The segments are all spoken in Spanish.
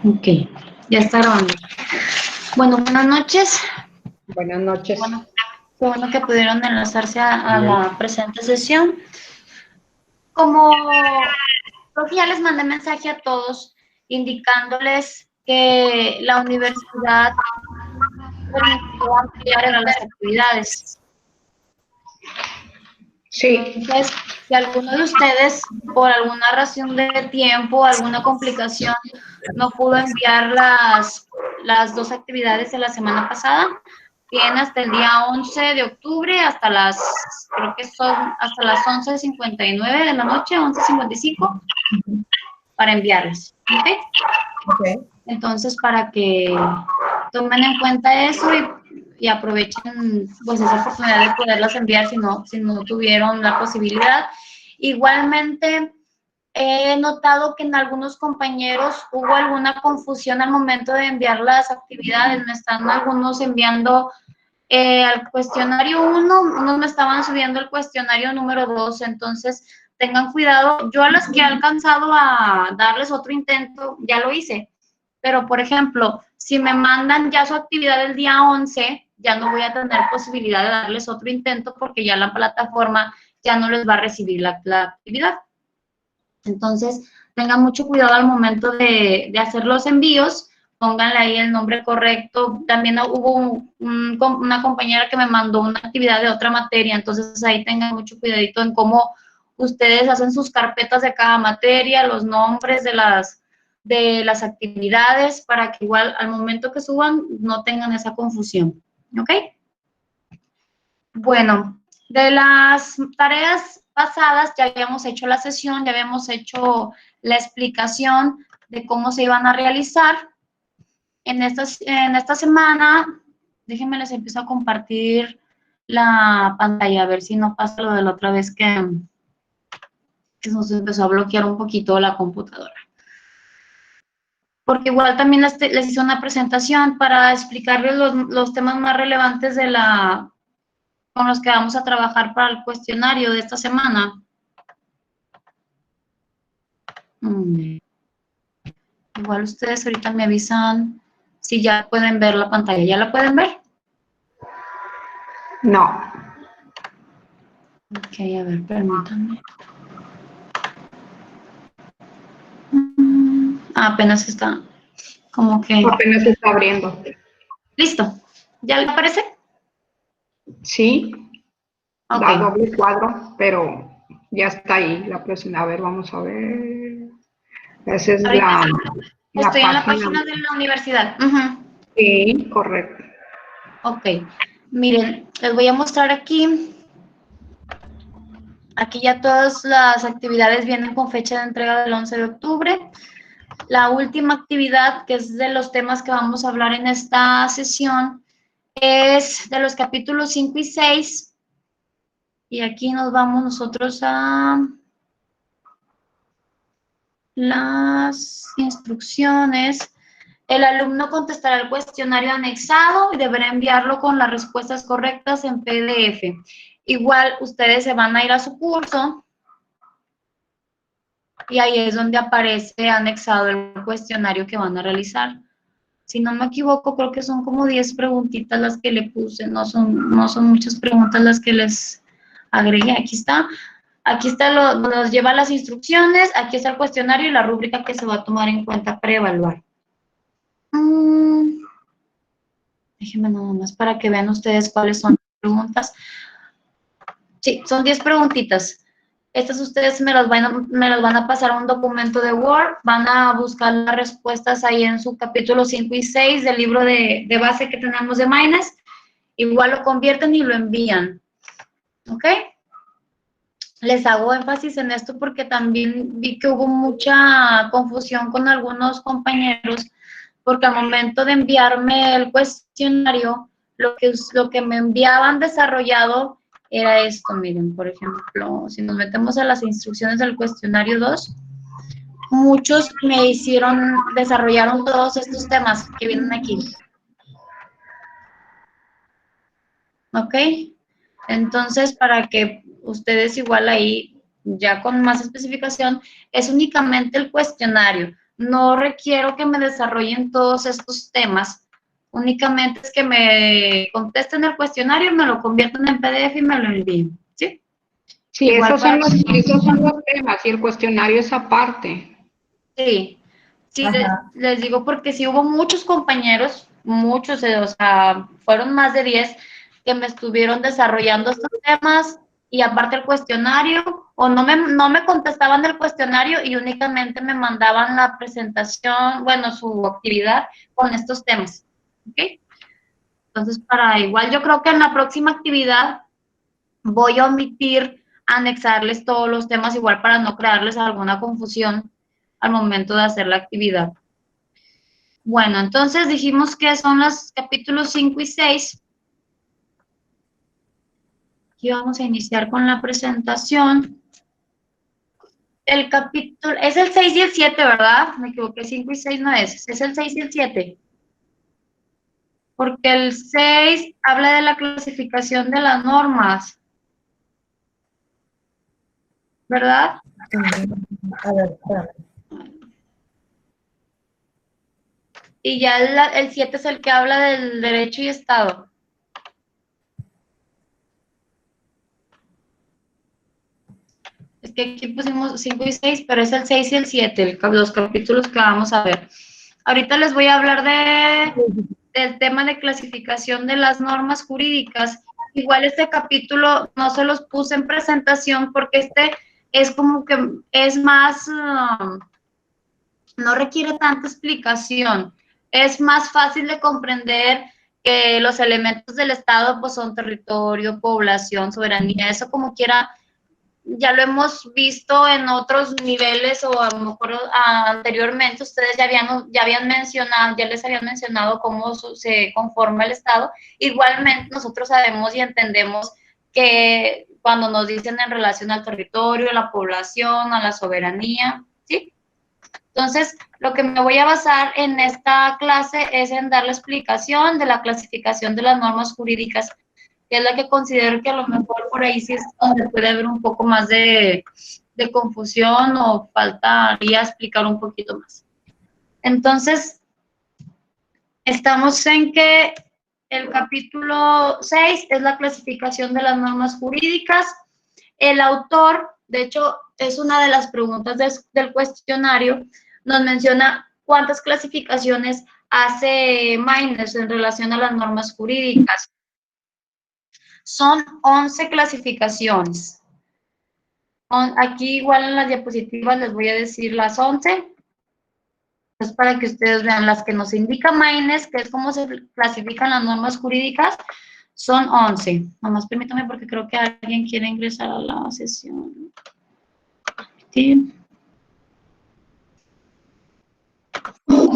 Ok, ya está grabando. Bueno, buenas noches. Buenas noches. Bueno, qué bueno que pudieron enlazarse a la presente sesión. Como creo que ya les mandé mensaje a todos indicándoles que la universidad permitió ampliar las actividades. Sí. Entonces, si alguno de ustedes, por alguna razón de tiempo, alguna complicación, no pudo enviar las dos actividades de la semana pasada, tiene hasta el día 11 de octubre, hasta creo que son hasta las 11:59 de la noche, 11:55, para enviarlas. ¿Ok? Entonces, para que tomen en cuenta eso y aprovechen pues esa oportunidad de poderlas enviar si no tuvieron la posibilidad. Igualmente, he notado que en algunos compañeros hubo alguna confusión al momento de enviar las actividades. Me están algunos enviando al cuestionario 1, unos me estaban subiendo el cuestionario número 2, entonces tengan cuidado. Yo a las que he alcanzado a darles otro intento, ya lo hice. Pero, por ejemplo, si me mandan ya su actividad el día 11, ya no voy a tener posibilidad de darles otro intento porque ya la plataforma ya no les va a recibir la actividad. Entonces, tengan mucho cuidado al momento de hacer los envíos, pónganle ahí el nombre correcto. También hubo una compañera que me mandó una actividad de otra materia, entonces ahí tengan mucho cuidadito en cómo ustedes hacen sus carpetas de cada materia, los nombres de las actividades, para que igual al momento que suban no tengan esa confusión, ¿ok? Bueno, de las tareas pasadas ya habíamos hecho la sesión, ya habíamos hecho la explicación de cómo se iban a realizar. En esta semana, déjenme les empiezo a compartir la pantalla, a ver si no pasa lo de la otra vez que nos empezó a bloquear un poquito la computadora. Porque igual también les hice una presentación para explicarles los temas más relevantes con los que vamos a trabajar para el cuestionario de esta semana. Igual ustedes ahorita me avisan si ya pueden ver la pantalla. ¿Ya la pueden ver? No. Ok, a ver, permítanme. Apenas está como que... Apenas se está abriendo. Listo. ¿Ya le aparece? Sí. Ok. Da doble cuadro, pero ya está ahí la próxima. A ver, vamos a ver. Esa es Ahorita la estoy en la página. página de la universidad. Sí, correcto. Ok. Miren, les voy a mostrar aquí. Aquí ya todas las actividades vienen con fecha de entrega del 11 de octubre. La última actividad, que es de los temas que vamos a hablar en esta sesión, es de los capítulos 5 y 6. Y aquí nos vamos nosotros a las instrucciones. El alumno contestará el cuestionario anexado y deberá enviarlo con las respuestas correctas en PDF. Igual ustedes se van a ir a su curso y ahí es donde aparece anexado el cuestionario que van a realizar. Si no me equivoco, creo que son como 10 preguntitas las que le puse, no son muchas preguntas las que les agregué. Aquí está nos lleva las instrucciones, aquí está el cuestionario y la rúbrica que se va a tomar en cuenta para evaluar. Déjenme nada más para que vean ustedes cuáles son las preguntas. Sí, son 10 preguntitas. Estas ustedes me las van a pasar a un documento de Word, van a buscar las respuestas ahí en su capítulo 5 y 6 del libro de base que tenemos de Maynes. Igual lo convierten y lo envían. ¿Ok? Les hago énfasis en esto porque también vi que hubo mucha confusión con algunos compañeros, porque al momento de enviarme el cuestionario, lo que me enviaban desarrollado era esto. Miren, por ejemplo, si nos metemos a las instrucciones del cuestionario 2, muchos desarrollaron todos estos temas que vienen aquí. ¿Ok? Entonces, para que ustedes igual ahí, ya con más especificación, es únicamente el cuestionario. no requiero que me desarrollen todos estos temas, únicamente es que me contesten el cuestionario, me lo conviertan en PDF y me lo envíen, ¿sí? Sí, Igual para... esos son los temas y el cuestionario es aparte. Sí, sí, les digo porque sí hubo muchos compañeros, muchos, o sea, fueron más de 10 que me estuvieron desarrollando estos temas y aparte el cuestionario, o no me contestaban del cuestionario y únicamente me mandaban la presentación, bueno, su actividad con estos temas, ¿ok? Entonces, para igual, yo creo que en la próxima actividad voy a omitir anexarles todos los temas igual para no crearles alguna confusión al momento de hacer la actividad. Bueno, entonces dijimos que son los capítulos 5 y 6. Aquí vamos a iniciar con la presentación. El capítulo, es el 6 y el 7, ¿verdad? Me equivoqué, 5 y 6 no es el 6 y el 7. Porque el 6 habla de la clasificación de las normas, ¿verdad? A ver, espérame. Y ya el 7 es el que habla del derecho y Estado. Es que aquí pusimos 5 y 6, pero es el 6 y el 7, los capítulos que vamos a ver. Ahorita les voy a hablar del tema de clasificación de las normas jurídicas. Igual este capítulo no se los puse en presentación porque este es como que es más, no requiere tanta explicación. Es más fácil de comprender que los elementos del Estado pues son territorio, población, soberanía, eso como quiera ya lo hemos visto en otros niveles o a lo mejor anteriormente ustedes ya habían mencionado, ya les habían mencionado cómo se conforma el Estado. Igualmente nosotros sabemos y entendemos que cuando nos dicen en relación al territorio, a la población, a la soberanía, ¿sí? Entonces, lo que me voy a basar en esta clase es en dar la explicación de la clasificación de las normas jurídicas, que es la que considero que a lo mejor por ahí sí es donde puede haber un poco más de confusión o faltaría explicar un poquito más. Entonces, estamos en que el capítulo 6 es la clasificación de las normas jurídicas. El autor, de hecho, es una de las preguntas del cuestionario, nos menciona cuántas clasificaciones hace Maynes en relación a las normas jurídicas. Son 11 clasificaciones. Aquí igual en las diapositivas les voy a decir las 11. Es para que ustedes vean las que nos indica Maynes, que es cómo se clasifican las normas jurídicas, son 11. Nomás permítame porque creo que alguien quiere ingresar a la sesión. Sí.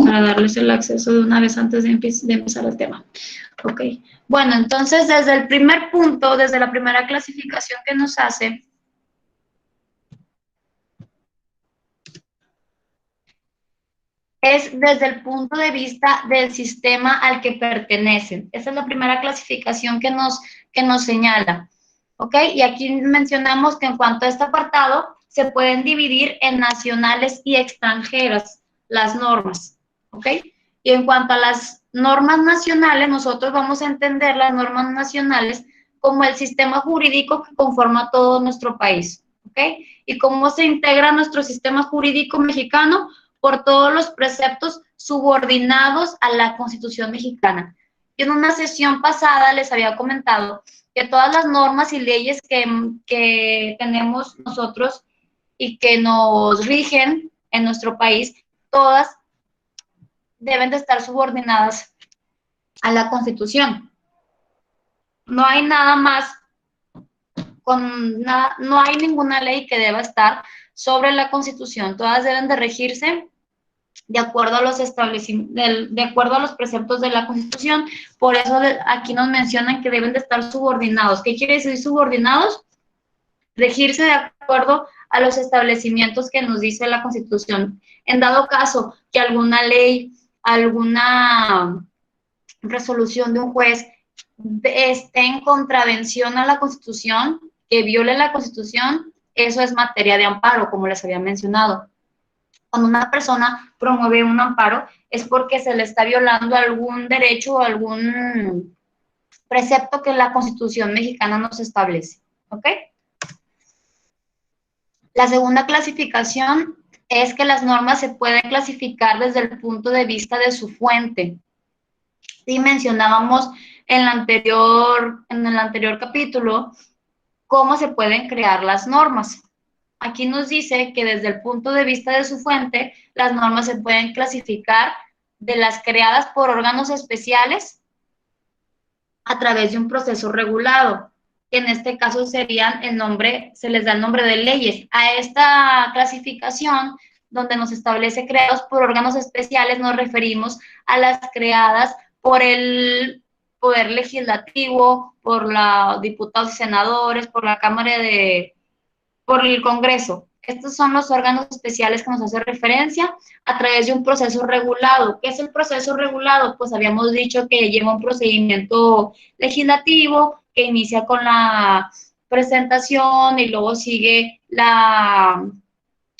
Para darles el acceso de una vez antes de empezar el tema. Ok. Bueno, entonces desde el primer punto, desde la primera clasificación que nos hace, es desde el punto de vista del sistema al que pertenecen. Esa es la primera clasificación que nos señala. ¿Ok? Y aquí mencionamos que en cuanto a este apartado, se pueden dividir en nacionales y extranjeras las normas. ¿Ok? Y en cuanto a las normas nacionales, nosotros vamos a entender las normas nacionales como el sistema jurídico que conforma todo nuestro país. ¿Ok? Y cómo se integra nuestro sistema jurídico mexicano por todos los preceptos subordinados a la Constitución mexicana. En una sesión pasada les había comentado que todas las normas y leyes que tenemos nosotros y que nos rigen en nuestro país, todas deben de estar subordinadas a la Constitución. No hay nada más, no hay ninguna ley que deba estar sobre la Constitución. Todas deben de regirse de acuerdo a los de acuerdo a los preceptos de la Constitución. Por eso aquí nos mencionan que deben de estar subordinados. ¿Qué quiere decir subordinados? Regirse de acuerdo a los establecimientos que nos dice la Constitución. En dado caso que alguna ley, alguna resolución de un juez esté en contravención a la Constitución, que viole la Constitución, eso es materia de amparo, como les había mencionado. Cuando una persona promueve un amparo es porque se le está violando algún derecho o algún precepto que la Constitución mexicana nos establece, ¿ok? La segunda clasificación es que las normas se pueden clasificar desde el punto de vista de su fuente. Sí, mencionábamos en el anterior capítulo cómo se pueden crear las normas. Aquí nos dice que desde el punto de vista de su fuente, las normas se pueden clasificar de las creadas por órganos especiales a través de un proceso regulado, que en este caso serían se les da el nombre de leyes. A esta clasificación, donde nos establece creados por órganos especiales, nos referimos a las creadas por el Poder Legislativo, por los diputados y senadores, por la por el Congreso. Estos son los órganos especiales que nos hace referencia a través de un proceso regulado. ¿Qué es el proceso regulado? Pues habíamos dicho que lleva un procedimiento legislativo que inicia con la presentación y luego sigue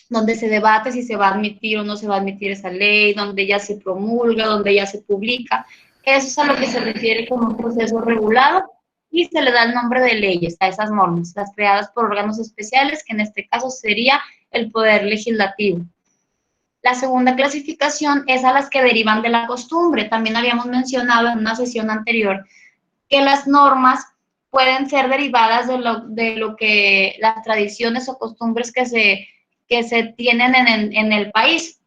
donde se debate si se va a admitir o no se va a admitir esa ley, donde ya se promulga, donde ya se publica. Eso es a lo que se refiere como un proceso regulado y se le da el nombre de leyes a esas normas, las creadas por órganos especiales, que en este caso sería el Poder Legislativo. La segunda clasificación es a las que derivan de la costumbre. También habíamos mencionado en una sesión anterior que las normas pueden ser derivadas de lo que las tradiciones o costumbres que se tienen en el país.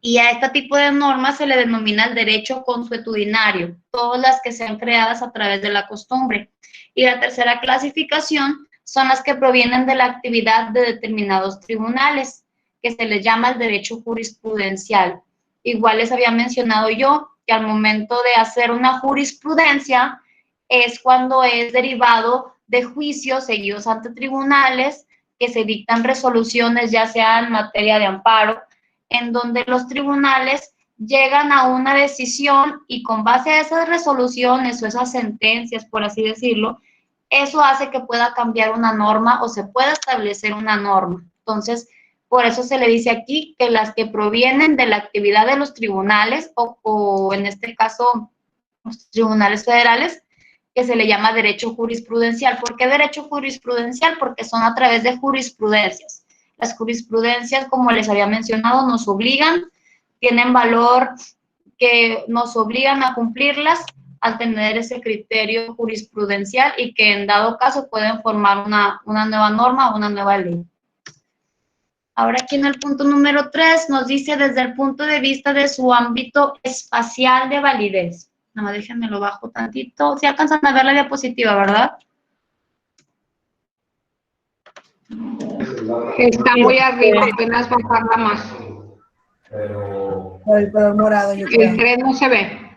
Y a este tipo de normas se le denomina el derecho consuetudinario, todas las que sean creadas a través de la costumbre. Y la tercera clasificación son las que provienen de la actividad de determinados tribunales, que se les llama el derecho jurisprudencial. Igual les había mencionado yo que al momento de hacer una jurisprudencia es cuando es derivado de juicios seguidos ante tribunales, que se dictan resoluciones, ya sea en materia de amparo, en donde los tribunales llegan a una decisión y con base a esas resoluciones o esas sentencias, por así decirlo, eso hace que pueda cambiar una norma o se pueda establecer una norma. Entonces, por eso se le dice aquí que las que provienen de la actividad de los tribunales o en este caso los tribunales federales, que se le llama derecho jurisprudencial. ¿Por qué derecho jurisprudencial? Porque son a través de jurisprudencias. Las jurisprudencias, como les había mencionado, nos obligan, tienen valor que nos obligan a cumplirlas al tener ese criterio jurisprudencial y que en dado caso pueden formar una nueva norma o una nueva ley. Ahora aquí en el punto número 3 nos dice desde el punto de vista de su ámbito espacial de validez. Nada más déjenme lo bajo tantito. Si alcanzan a ver la diapositiva, ¿verdad? Está muy arriba, apenas bajarla más. Por el color morado, yo creo. El 3 no se ve.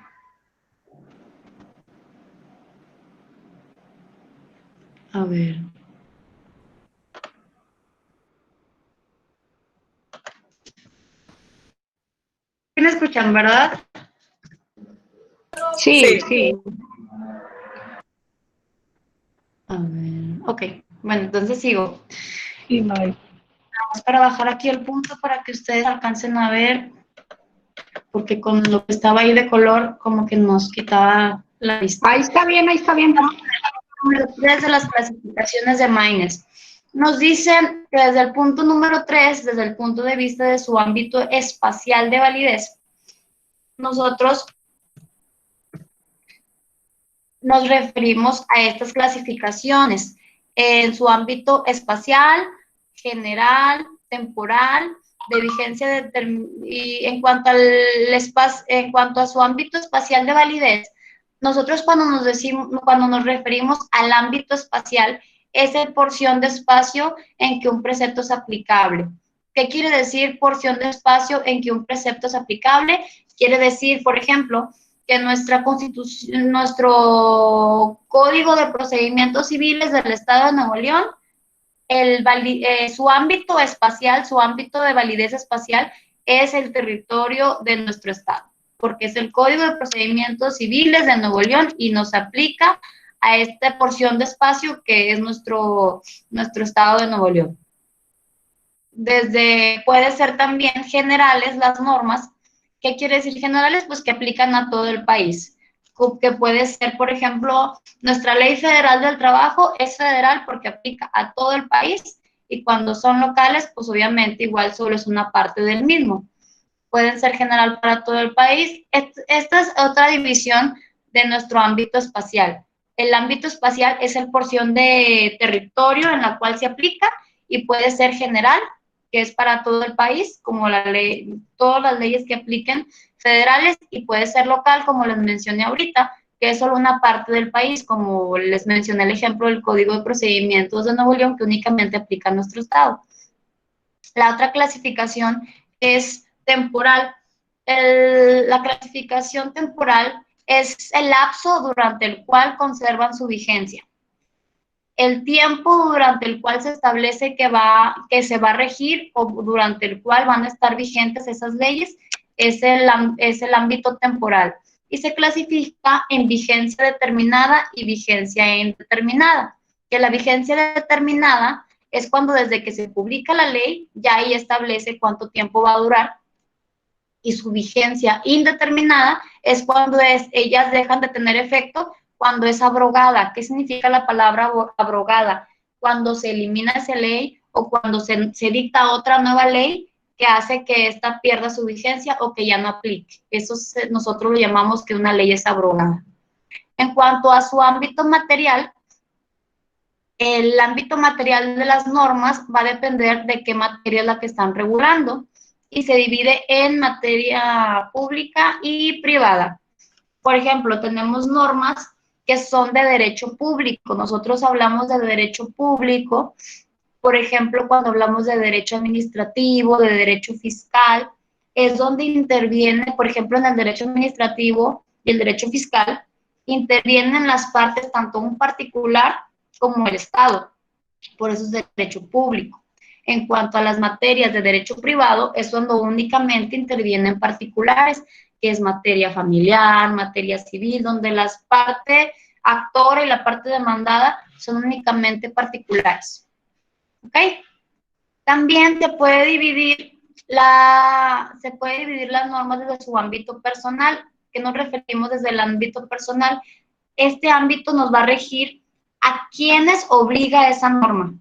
A ver. ¿Sí me escuchan, verdad? Sí, sí. A ver, ok. Bueno, entonces sigo. Sí, no hay. Vamos para bajar aquí el punto para que ustedes alcancen a ver, porque con lo que estaba ahí de color, como que nos quitaba la vista. Ahí está bien, ahí está bien. Número 3 de las clasificaciones de Maynes. Nos dicen que desde el punto número 3, desde el punto de vista de su ámbito espacial de validez, nosotros nos referimos a estas clasificaciones en su ámbito espacial, general, temporal, de vigencia y en cuanto a su ámbito espacial de validez, nosotros cuando nos referimos al ámbito espacial, es la porción de espacio en que un precepto es aplicable. ¿Qué quiere decir porción de espacio en que un precepto es aplicable? Quiere decir, por ejemplo, que nuestra Constitución, nuestro Código de Procedimientos Civiles del Estado de Nuevo León, su ámbito espacial, su ámbito de validez espacial es el territorio de nuestro Estado, porque es el Código de Procedimientos Civiles de Nuevo León y nos aplica a esta porción de espacio que es nuestro Estado de Nuevo León. puede ser también generales las normas. ¿Qué quiere decir generales? Pues que aplican a todo el país. Que puede ser, por ejemplo, nuestra ley federal del trabajo es federal porque aplica a todo el país, y cuando son locales, pues obviamente igual solo es una parte del mismo. Pueden ser general para todo el país. Esta es otra división de nuestro ámbito espacial. El ámbito espacial es la porción de territorio en la cual se aplica, y puede ser general, que es para todo el país, como la ley, todas las leyes que apliquen federales, y puede ser local, como les mencioné ahorita, que es solo una parte del país, como les mencioné el ejemplo del Código de Procedimientos de Nuevo León, que únicamente aplica a nuestro estado. La otra clasificación es temporal. La clasificación temporal es el lapso durante el cual conservan su vigencia. El tiempo durante el cual se establece que se va a regir, o durante el cual van a estar vigentes esas leyes, es el ámbito temporal. Y se clasifica en vigencia determinada y vigencia indeterminada. Que la vigencia determinada es cuando desde que se publica la ley, ya ahí establece cuánto tiempo va a durar, y su vigencia indeterminada es cuando ellas dejan de tener efecto, cuando es abrogada. ¿Qué significa la palabra abrogada? Cuando se elimina esa ley, o cuando se dicta otra nueva ley que hace que ésta pierda su vigencia o que ya no aplique. Eso nosotros lo llamamos que una ley es abrogada. En cuanto a su ámbito material, el ámbito material de las normas va a depender de qué materia es la que están regulando, y se divide en materia pública y privada. Por ejemplo, tenemos normas que son de derecho público. Nosotros hablamos de derecho público, por ejemplo, cuando hablamos de derecho administrativo, de derecho fiscal, es donde interviene, por ejemplo, en el derecho administrativo y el derecho fiscal, intervienen las partes, tanto un particular como el Estado. Por eso es derecho público. En cuanto a las materias de derecho privado, es cuando únicamente intervienen particulares, que es materia familiar, materia civil, donde las partes actora y la parte demandada son únicamente particulares. ¿Ok? También se puede dividir las normas desde su ámbito personal. ¿Qué nos referimos desde el ámbito personal? Este ámbito nos va a regir a quienes obliga esa norma,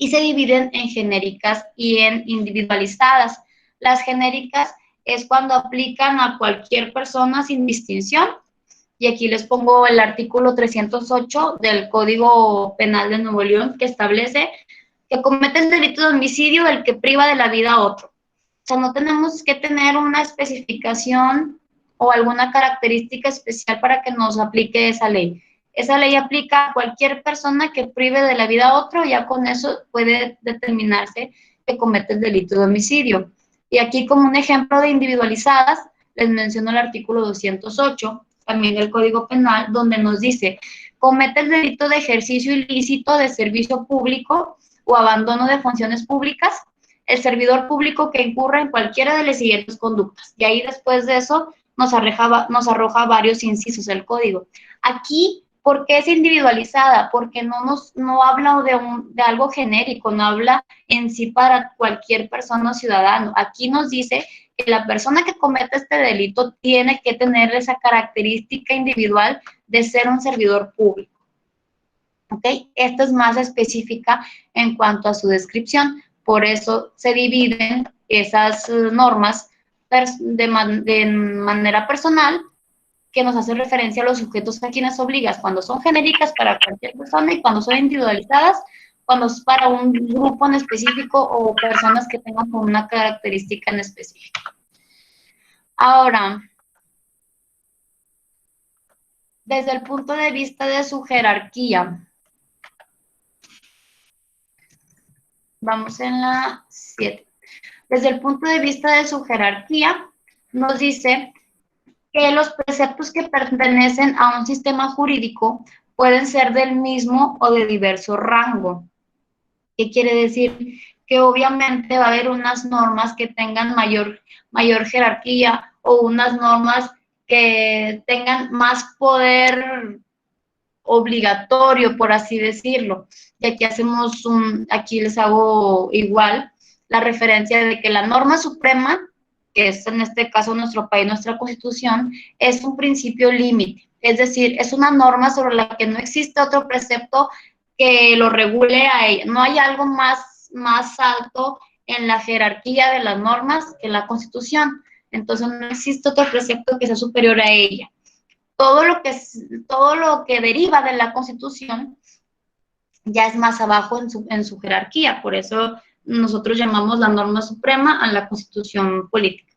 y se dividen en genéricas y en individualizadas. Las genéricas es cuando aplican a cualquier persona sin distinción, y aquí les pongo el artículo 308 del Código Penal de Nuevo León, que establece que comete el delito de homicidio el que priva de la vida a otro. O sea, no tenemos que tener una especificación o alguna característica especial para que nos aplique esa ley. Esa ley aplica a cualquier persona que prive de la vida a otro, ya con eso puede determinarse que comete el delito de homicidio. Y aquí, como un ejemplo de individualizadas, les menciono el artículo 208, también del Código Penal, donde nos dice: comete el delito de ejercicio ilícito de servicio público o abandono de funciones públicas el servidor público que incurra en cualquiera de las siguientes conductas. Y ahí, después de eso, nos arroja varios incisos del código. Aquí, ¿por qué es individualizada? Porque no habla de algo genérico, no habla en sí para cualquier persona o ciudadano. Aquí nos dice que la persona que comete este delito tiene que tener esa característica individual de ser un servidor público. ¿Ok? Esta es más específica en cuanto a su descripción. Por eso se dividen esas normas de manera personal, que nos hace referencia a los sujetos a quienes obligas, cuando son genéricas para cualquier persona, y cuando son individualizadas, cuando es para un grupo en específico o personas que tengan una característica en específico. Ahora, desde el punto de vista de su jerarquía, vamos en la 7. Desde el punto de vista de su jerarquía, nos dice que los preceptos que pertenecen a un sistema jurídico pueden ser del mismo o de diverso rango. ¿Qué quiere decir? Que obviamente va a haber unas normas que tengan mayor jerarquía, o unas normas que tengan más poder obligatorio, por así decirlo. Y aquí aquí les hago igual la referencia de que la norma suprema, que es en este caso nuestro país, nuestra Constitución, es un principio límite, es decir, es una norma sobre la que no existe otro precepto que lo regule a ella. No hay algo más alto en la jerarquía de las normas que la Constitución. Entonces no existe otro precepto que sea superior a ella. Todo lo que deriva de la Constitución ya es más abajo en su jerarquía. Por eso nosotros llamamos la norma suprema a la Constitución política.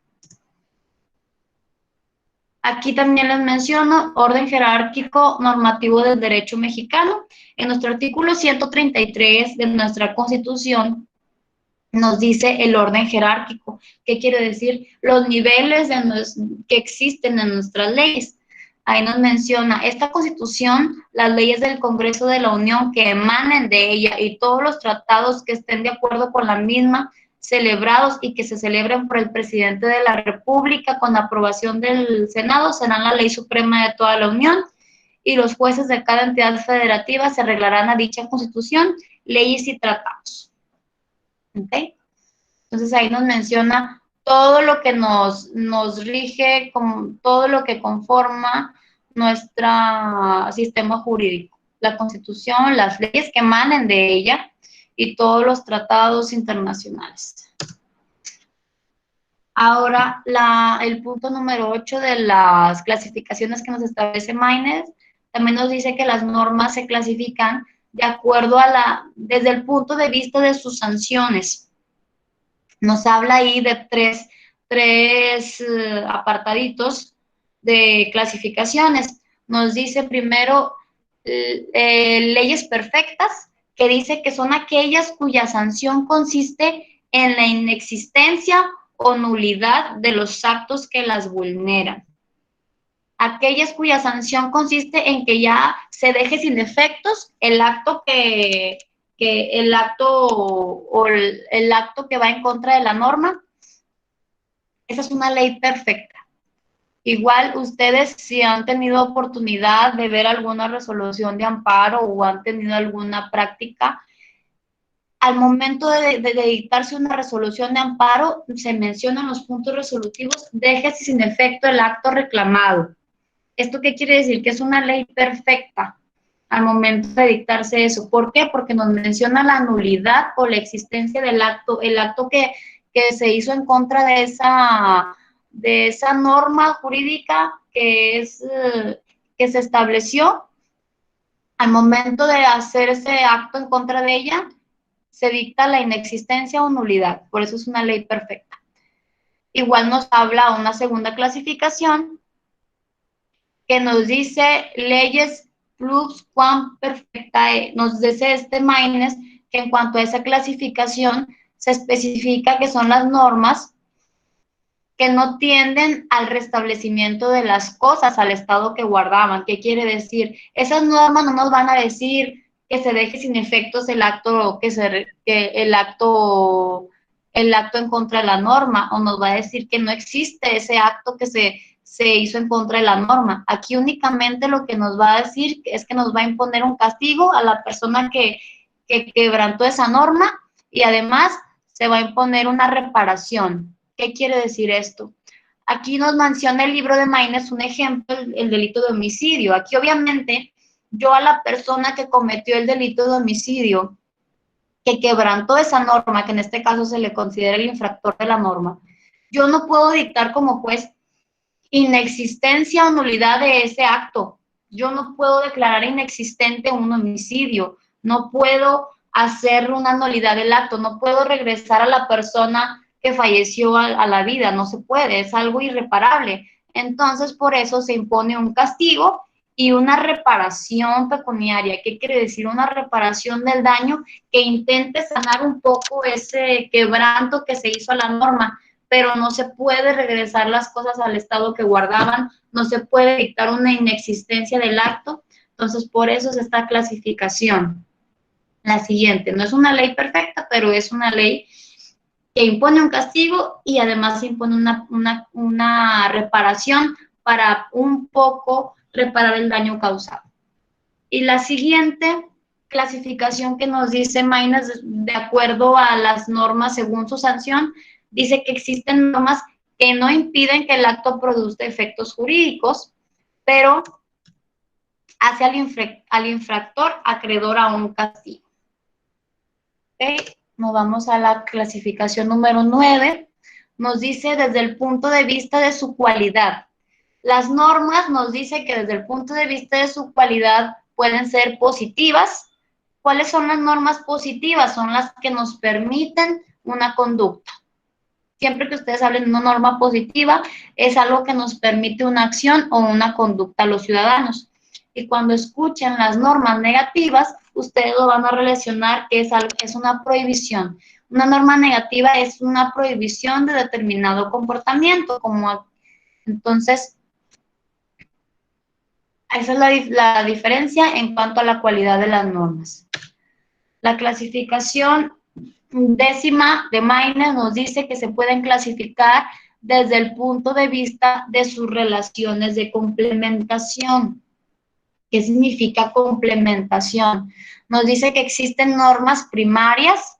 Aquí también les menciono orden jerárquico normativo del derecho mexicano. En nuestro artículo 133 de nuestra Constitución nos dice el orden jerárquico. ¿Qué quiere decir? Los niveles que existen en nuestras leyes. Ahí nos menciona esta Constitución, las leyes del Congreso de la Unión que emanen de ella y todos los tratados que estén de acuerdo con la misma, celebrados y que se celebren por el presidente de la República con aprobación del Senado, serán la ley suprema de toda la Unión, y los jueces de cada entidad federativa se arreglarán a dicha Constitución, leyes y tratados. ¿Okay? Entonces ahí nos menciona todo lo que nos rige, todo lo que conforma nuestro sistema jurídico, la Constitución, las leyes que emanen de ella y todos los tratados internacionales. Ahora, el punto número 8 de las clasificaciones que nos establece Maynes, también nos dice que las normas se clasifican de acuerdo desde el punto de vista de sus sanciones. Nos habla ahí de tres apartaditos de clasificaciones. Nos dice primero leyes perfectas, que dice que son aquellas cuya sanción consiste en la inexistencia o nulidad de los actos que las vulneran. Aquellas cuya sanción consiste en que ya se deje sin efectos el acto el acto que va en contra de la norma. Esa es una ley perfecta. Igual ustedes, si han tenido oportunidad de ver alguna resolución de amparo o han tenido alguna práctica, al momento de dictarse una resolución de amparo, se mencionan los puntos resolutivos, déjese sin efecto el acto reclamado. ¿Esto qué quiere decir? Que es una ley perfecta al momento de dictarse eso. ¿Por qué? Porque nos menciona la nulidad o la existencia del acto, el acto que se hizo en contra de esa norma jurídica que se estableció. Al momento de hacer ese acto en contra de ella, se dicta la inexistencia o nulidad. Por eso es una ley perfecta. Igual nos habla una segunda clasificación que nos dice leyes plus quam perfectae. Nos dice Maynes que en cuanto a esa clasificación se especifica que son las normas que no tienden al restablecimiento de las cosas al estado que guardaban. ¿Qué quiere decir? Esas normas no nos van a decir que se deje sin efectos el acto el acto en contra de la norma, o nos va a decir que no existe ese acto que se hizo en contra de la norma. Aquí únicamente lo que nos va a decir es que nos va a imponer un castigo a la persona que quebrantó esa norma, y además se va a imponer una reparación. ¿Qué quiere decir esto? Aquí nos menciona el libro de Maynes un ejemplo, el delito de homicidio. Aquí obviamente yo a la persona que cometió el delito de homicidio, que quebrantó esa norma, que en este caso se le considera el infractor de la norma, yo no puedo dictar como juez inexistencia o nulidad de ese acto. Yo no puedo declarar inexistente un homicidio, no puedo hacer una nulidad del acto, no puedo regresar a la persona que falleció a la vida, no se puede, es algo irreparable. Entonces, por eso se impone un castigo y una reparación pecuniaria. ¿Qué quiere decir? Una reparación del daño que intente sanar un poco ese quebranto que se hizo a la norma, pero no se puede regresar las cosas al estado que guardaban, no se puede dictar una inexistencia del acto. Entonces, por eso es esta clasificación. La siguiente, no es una ley perfecta, pero es una ley que impone un castigo y además impone una reparación para un poco reparar el daño causado. Y la siguiente clasificación que nos dice Maynes, de acuerdo a las normas según su sanción, dice que existen normas que no impiden que el acto produzca efectos jurídicos, pero hace al infractor acreedor a un castigo. ¿Okay? Nos vamos a la clasificación número 9. Nos dice desde el punto de vista de su cualidad. Las normas nos dicen que desde el punto de vista de su cualidad pueden ser positivas. ¿Cuáles son las normas positivas? Son las que nos permiten una conducta. Siempre que ustedes hablen de una norma positiva, es algo que nos permite una acción o una conducta a los ciudadanos. Y cuando escuchen las normas negativas, ustedes lo van a relacionar que es una prohibición. Una norma negativa es una prohibición de determinado comportamiento. Entonces, esa es la diferencia en cuanto a la cualidad de las normas. La clasificación 10ª de Maynes nos dice que se pueden clasificar desde el punto de vista de sus relaciones de complementación. ¿Qué significa complementación? Nos dice que existen normas primarias,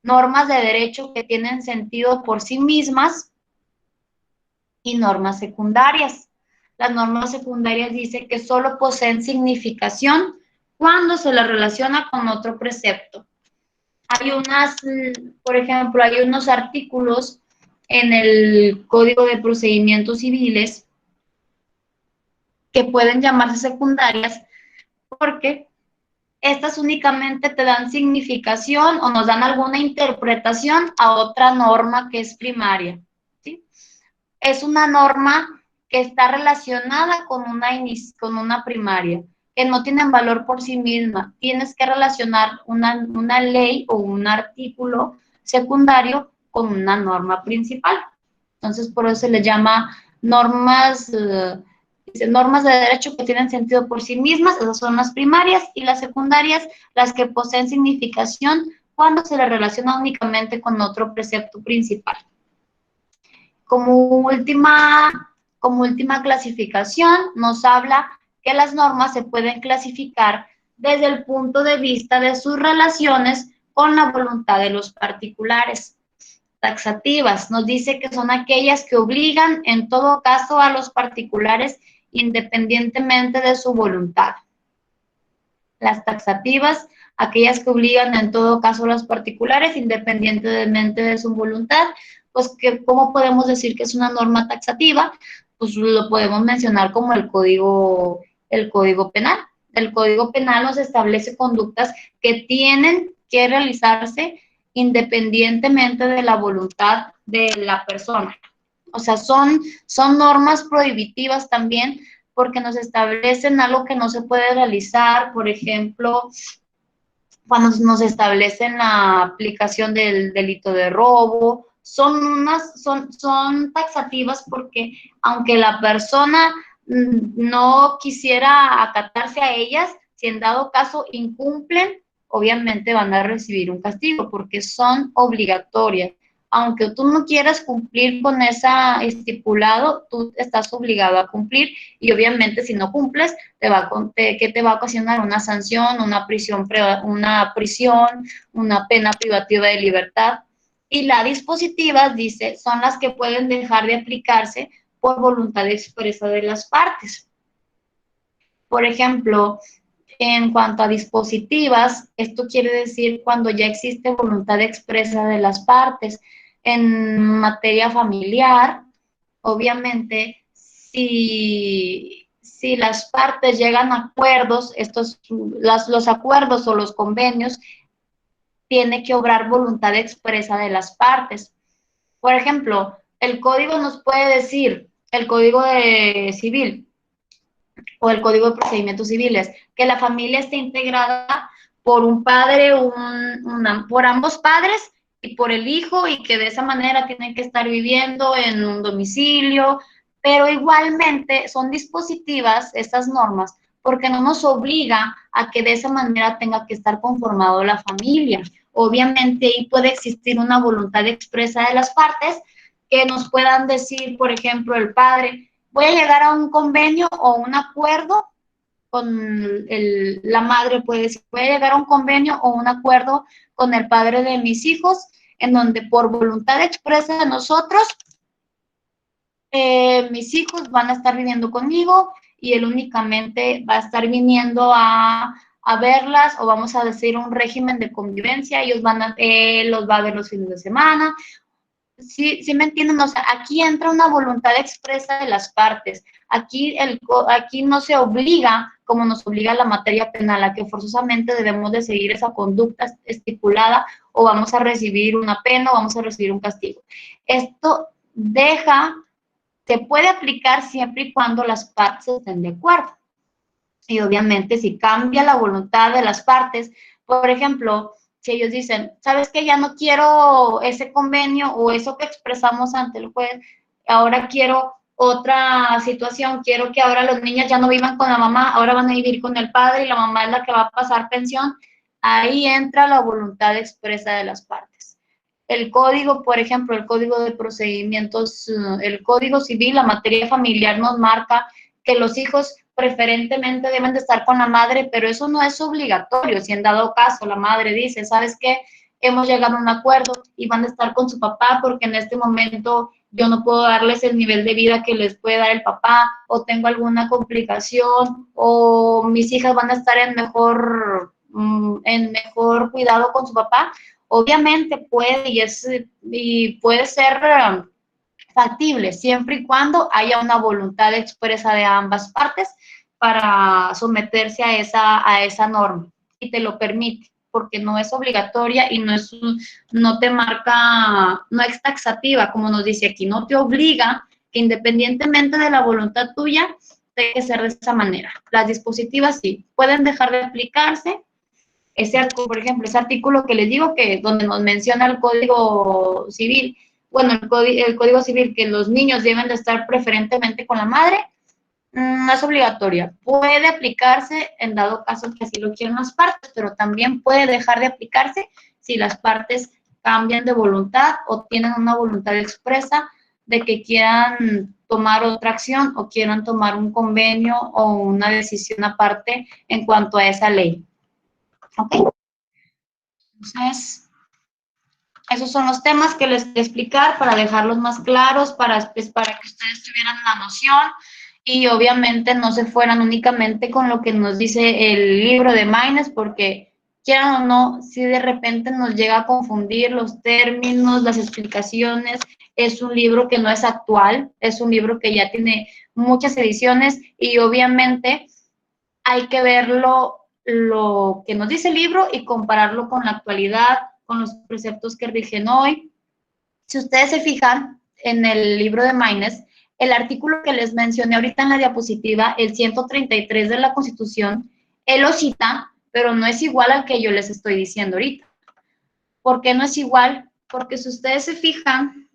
normas de derecho que tienen sentido por sí mismas y normas secundarias. Las normas secundarias dicen que solo poseen significación cuando se las relaciona con otro precepto. Hay por ejemplo, hay unos artículos en el Código de Procedimientos Civiles que pueden llamarse secundarias porque estas únicamente te dan significación o nos dan alguna interpretación a otra norma que es primaria, ¿sí? Es una norma que está relacionada con una primaria, que no tienen valor por sí misma. Tienes que relacionar una ley o un artículo secundario con una norma principal. Entonces, por eso se le llama normas de derecho que tienen sentido por sí mismas, esas son las primarias, y las secundarias, las que poseen significación cuando se le relaciona únicamente con otro precepto principal. Como última clasificación, nos habla que las normas se pueden clasificar desde el punto de vista de sus relaciones con la voluntad de los particulares. Taxativas, nos dice que son aquellas que obligan en todo caso a los particulares independientemente de su voluntad. Las taxativas, aquellas que obligan en todo caso a los particulares independientemente de su voluntad. Pues, ¿cómo podemos decir que es una norma taxativa? Pues lo podemos mencionar como el Código Penal. El Código Penal nos establece conductas que tienen que realizarse independientemente de la voluntad de la persona. O sea, son normas prohibitivas también porque nos establecen algo que no se puede realizar, por ejemplo, cuando nos establecen la aplicación del delito de robo, son taxativas porque aunque la persona no quisiera acatarse a ellas, si en dado caso incumplen, obviamente van a recibir un castigo porque son obligatorias. Aunque tú no quieras cumplir con esa estipulado, tú estás obligado a cumplir y obviamente si no cumples, ¿qué te va a ocasionar? Una sanción, una prisión, una pena privativa de libertad. Y las dispositivas, dice, son las que pueden dejar de aplicarse por voluntad expresa de las partes. Por ejemplo, en cuanto a dispositivas, esto quiere decir cuando ya existe voluntad expresa de las partes. En materia familiar, obviamente, si las partes llegan a acuerdos, los acuerdos o los convenios, tiene que obrar voluntad expresa de las partes. Por ejemplo, el código nos puede decir, el Código Civil o el Código de Procedimientos Civiles, que la familia esté integrada por un padre, por ambos padres y por el hijo, y que de esa manera tienen que estar viviendo en un domicilio, pero igualmente son dispositivas estas normas porque no nos obliga a que de esa manera tenga que estar conformado la familia. Obviamente ahí puede existir una voluntad expresa de las partes que nos puedan decir, por ejemplo, el padre, voy a llegar a un convenio o un acuerdo la madre puede decir, voy a llegar a un convenio o un acuerdo con el padre de mis hijos, en donde por voluntad expresa de nosotros, mis hijos van a estar viviendo conmigo y él únicamente va a estar viniendo a verlas, o vamos a decir un régimen de convivencia, ellos los va a ver los fines de semana. Sí, sí me entienden, o sea, aquí entra una voluntad expresa de las partes. Aquí no se obliga, como nos obliga la materia penal, a que forzosamente debemos de seguir esa conducta estipulada, o vamos a recibir una pena, o vamos a recibir un castigo. Esto se puede aplicar siempre y cuando las partes estén de acuerdo. Y obviamente si cambia la voluntad de las partes, por ejemplo, si ellos dicen, ¿sabes qué? Ya no quiero ese convenio o eso que expresamos ante el juez, ahora quiero otra situación, quiero que ahora los niños ya no vivan con la mamá, ahora van a vivir con el padre y la mamá es la que va a pasar pensión. Ahí entra la voluntad expresa de las partes. El código, por ejemplo, el código de procedimientos, el código civil, la materia familiar nos marca que los hijos preferentemente deben de estar con la madre, pero eso no es obligatorio. Si en dado caso la madre dice, ¿sabes qué? Hemos llegado a un acuerdo y van a estar con su papá porque en este momento yo no puedo darles el nivel de vida que les puede dar el papá, o tengo alguna complicación, o mis hijas van a estar en mejor cuidado con su papá. Obviamente puede y puede ser factible, siempre y cuando haya una voluntad expresa de ambas partes para someterse a esa norma y te lo permite, porque no es obligatoria y no te marca, no es taxativa, como nos dice aquí, no te obliga que independientemente de la voluntad tuya, tiene que ser de esa manera. Las dispositivas sí, pueden dejar de aplicarse. Por ejemplo, ese artículo que les digo, que donde nos menciona el Código Civil, bueno, el Código Civil, que los niños deben de estar preferentemente con la madre, no es obligatoria. Puede aplicarse en dado caso que así lo quieran las partes, pero también puede dejar de aplicarse si las partes cambian de voluntad o tienen una voluntad expresa de que quieran tomar otra acción o quieran tomar un convenio o una decisión aparte en cuanto a esa ley. ¿Ok? Entonces, esos son los temas que les voy a explicar para dejarlos más claros, para que ustedes tuvieran la noción y obviamente no se fueran únicamente con lo que nos dice el libro de Maynes, porque quieran o no, si de repente nos llega a confundir los términos, las explicaciones, es un libro que no es actual, es un libro que ya tiene muchas ediciones y obviamente hay que verlo lo que nos dice el libro y compararlo con la actualidad, con los preceptos que rigen hoy. Si ustedes se fijan en el libro de Maynes, el artículo que les mencioné ahorita en la diapositiva, el 133 de la Constitución, él lo cita, pero no es igual al que yo les estoy diciendo ahorita. ¿Por qué no es igual? Porque si ustedes se fijan,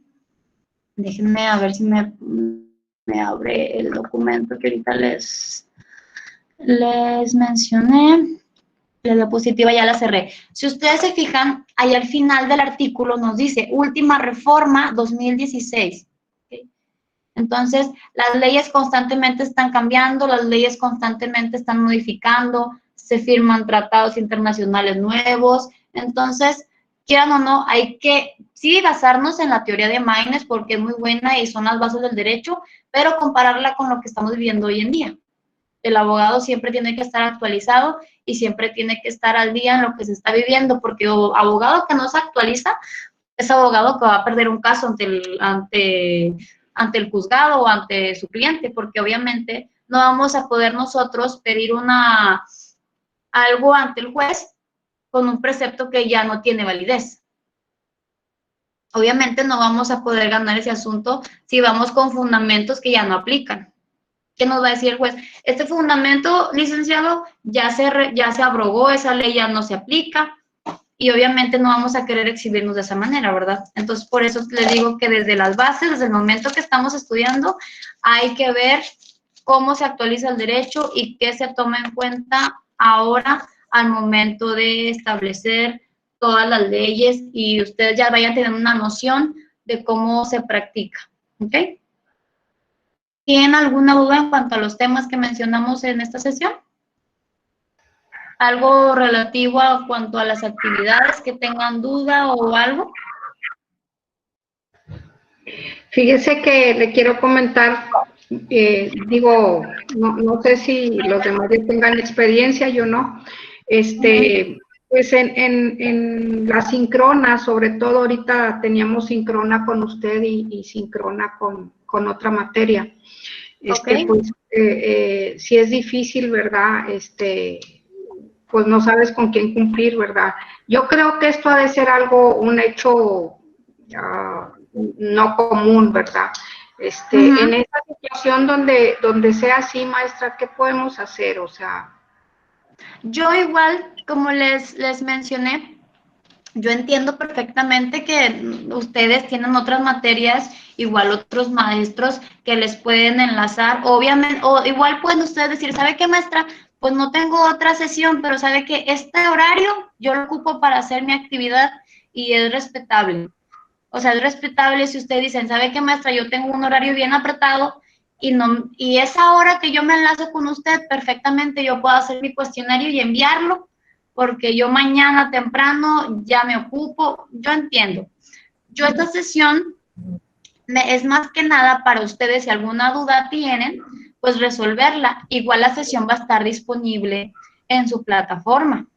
déjenme a ver si me abre el documento que ahorita les mencioné. La diapositiva ya la cerré. Si ustedes se fijan, ahí al final del artículo nos dice última reforma 2016. ¿Okay? Entonces, las leyes constantemente están cambiando, las leyes constantemente están modificando, se firman tratados internacionales nuevos. Entonces, quieran o no, hay que sí basarnos en la teoría de Maynes porque es muy buena y son las bases del derecho, pero compararla con lo que estamos viviendo hoy en día. El abogado siempre tiene que estar actualizado y siempre tiene que estar al día en lo que se está viviendo, porque abogado que no se actualiza es abogado que va a perder un caso ante el juzgado o ante su cliente, porque obviamente no vamos a poder nosotros pedir algo ante el juez con un precepto que ya no tiene validez. Obviamente no vamos a poder ganar ese asunto si vamos con fundamentos que ya no aplican. ¿Qué nos va a decir el juez? Este fundamento, licenciado, ya se abrogó, esa ley ya no se aplica y obviamente no vamos a querer exhibirnos de esa manera, ¿verdad? Entonces, por eso les digo que desde las bases, desde el momento que estamos estudiando, hay que ver cómo se actualiza el derecho y qué se toma en cuenta ahora al momento de establecer todas las leyes y ustedes ya vayan teniendo una noción de cómo se practica, ¿ok? ¿Tienen alguna duda en cuanto a los temas que mencionamos en esta sesión? algo relativo a cuanto a las actividades, que tengan duda o algo. Fíjese que le quiero comentar, no sé si los demás ya tengan experiencia, yo no. Pues en la sincrona, sobre todo ahorita teníamos sincrona con usted y sincrona con otra materia. Okay. Pues si es difícil, ¿verdad? Pues no sabes con quién cumplir, ¿verdad? Yo creo que esto ha de ser un hecho no común, ¿verdad? En esta situación donde sea así, maestra, ¿qué podemos hacer? O sea... Yo igual, como les mencioné, yo entiendo perfectamente que ustedes tienen otras materias, igual otros maestros que les pueden enlazar, obviamente, o igual pueden ustedes decir, ¿sabe qué, maestra? Pues no tengo otra sesión, pero sabe que este horario yo lo ocupo para hacer mi actividad y es respetable. O sea, es respetable si ustedes dicen, ¿sabe qué, maestra? Yo tengo un horario bien apretado y esa hora que yo me enlazo con usted, perfectamente yo puedo hacer mi cuestionario y enviarlo, porque yo mañana temprano ya me ocupo. Yo entiendo. Yo esta sesión es más que nada para ustedes, si alguna duda tienen, pues resolverla. Igual la sesión va a estar disponible en su plataforma.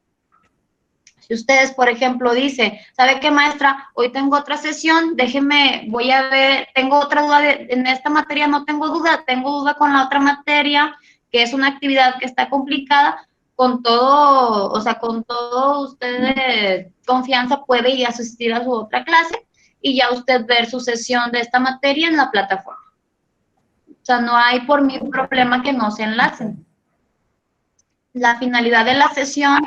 Si ustedes, por ejemplo, dice, ¿sabe qué, maestra? Hoy tengo otra sesión, déjeme, voy a ver, tengo otra duda, en esta materia no tengo duda con la otra materia, que es una actividad que está complicada, con todo, o sea, con todo usted de confianza puede ir a asistir a su otra clase y ya usted ver su sesión de esta materia en la plataforma. O sea, no hay por mí problema que no se enlacen. La finalidad de la sesión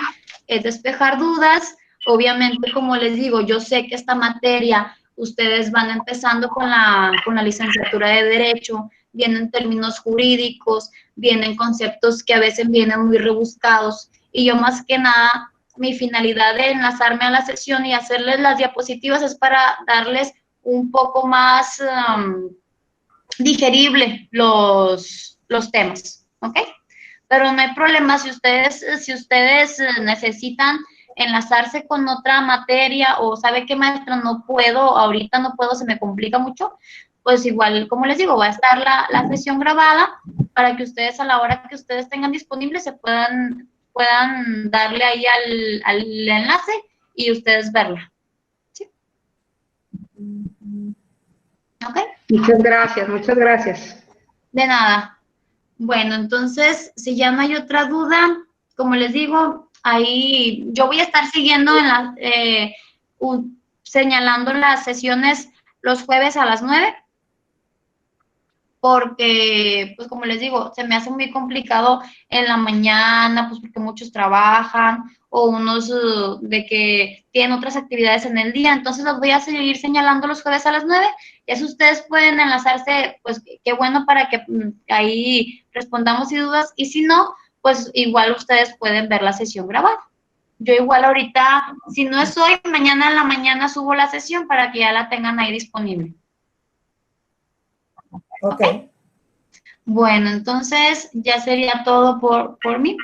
es despejar dudas. Obviamente, como les digo, yo sé que esta materia, ustedes van empezando con la licenciatura de Derecho, vienen términos jurídicos, vienen conceptos que a veces vienen muy rebuscados, y yo más que nada, mi finalidad de enlazarme a la sesión y hacerles las diapositivas es para darles un poco más digerible los temas, ¿ok? Pero no hay problema si ustedes necesitan enlazarse con otra materia o sabe que, maestra, no puedo, ahorita no puedo, se me complica mucho, pues igual, como les digo, va a estar la sesión grabada para que ustedes a la hora que ustedes tengan disponible se puedan darle ahí al enlace y ustedes verla. ¿Sí? ¿Ok? Muchas gracias, muchas gracias. De nada. Bueno, entonces, si ya no hay otra duda, como les digo, ahí yo voy a estar siguiendo señalando las sesiones los jueves a las 9, porque, pues como les digo, se me hace muy complicado en la mañana, pues porque muchos trabajan o unos de que tienen otras actividades en el día, entonces los voy a seguir señalando los jueves a las 9, y eso ustedes pueden enlazarse, pues qué bueno para que ahí respondamos sin dudas, y si no, pues igual ustedes pueden ver la sesión grabada. Yo igual ahorita, si no es hoy, mañana en la mañana subo la sesión para que ya la tengan ahí disponible. Ok. Bueno, entonces ya sería todo por mí.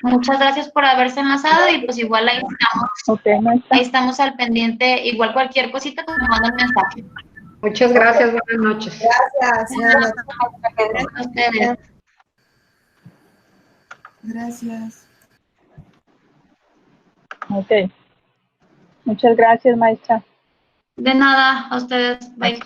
Muchas gracias por haberse enlazado y pues igual ahí estamos al pendiente. Igual cualquier cosita que me mandan mensaje. Muchas gracias, buenas noches. Gracias. A ustedes. Gracias. Ok. Muchas gracias, maestra. De nada, a ustedes. Bye.